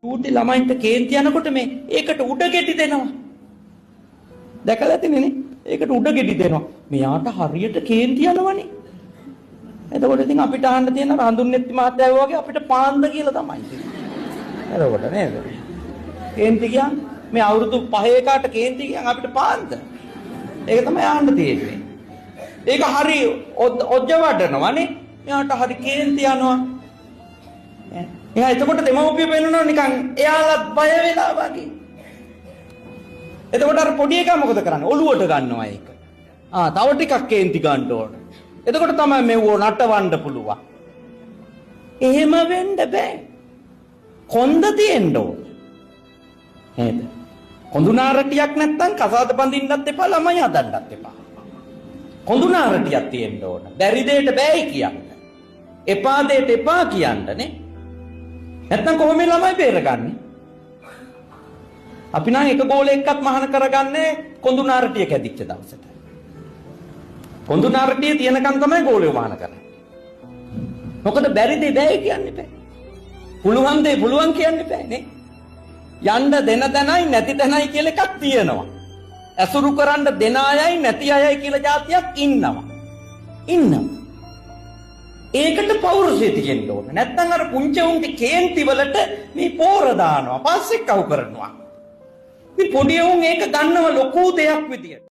චූටි ළමයින්ට කේන්ති යනකොට මේ ඒකට උඩ ගෙඩි දෙනවා. දැකලා ඇතිනේ නේ. ඒකට උඩ ගෙඩි දෙනවා. මෙයාට හරියට කේන්ති යනවනේ. එතකොට ඉතින් අපිට අහන්න තියෙන රඳුන්නෙත්ති මහත්තයා වගේ අපිට පාන්ද කියලා තමයි තියෙන්නේ. එතකොට නේද? කේන්ති කියන්නේ මේ අවුරුදු 5 එකට කේන්ති කියන්නේ අපිට පාන්ද. ඒක තමයි අහන්න තියෙන්නේ. ඒක හරි ඔජ්ජ වඩනවනේ. මෙයාට හරි කේන්ති යනවා. එයා එතකොට දෙමව්පිය පෙන්නනවා නිකන් එයාලත් බය වෙලා වගේ. එතකොට අර පොඩි එකා මොකද කරන්නේ? ඔලුවට ගන්නවා ඒක. තව ටිකක් කේන්ති ගන්න ඕන. එතකොට තමයි මෙව නටවන්න පුළුවන්. එහෙම වෙන්න බෑ. කොන්ද තියෙන්න ඕන. නේද? කොඳුනාරටියක් නැත්තම් කසාද බඳින්නත් එපා ළමයි හදන්නත් එපා. කොඳුනාරටියක් තියෙන්න ඕන. බැරි දෙයට බෑයි කියන්න. එපා දෙයට එපා කියන්නනේ. නැත්තම් කොහොම ළමයි බේරගන්නේ? අපි නම් එක ගෝලයක්වත් මහාන කරගන්නේ කොඳුනාරටිය කැදිච්ච දවසට. කොඳුනාරටිය තියනකන් තමයි ගෝලය මහාන කරන්නේ. මොකද බැරි දෙය බෑ කියන්න බෑ. පුළුවන් දෙය පුළුවන් කියන්න බෑ නේ. යන්න දෙන තැනයි නැති තැනයි කියලා එකක් තියෙනවා. ඇසුරු කරන්න දෙන අයයි නැති අයයි කියලා જાතියක් ඉන්නවා. ඒකට පෞරුෂය තියෙන්න ඕන. නැත්නම් අර පුංචි උන්ගේ කේන්ති වලට මේ පෝර දානවා. පස්සේ කව් කරනවා. මේ පොඩි උන් ඒක ගන්නව ලොකු දෙයක් විදියට.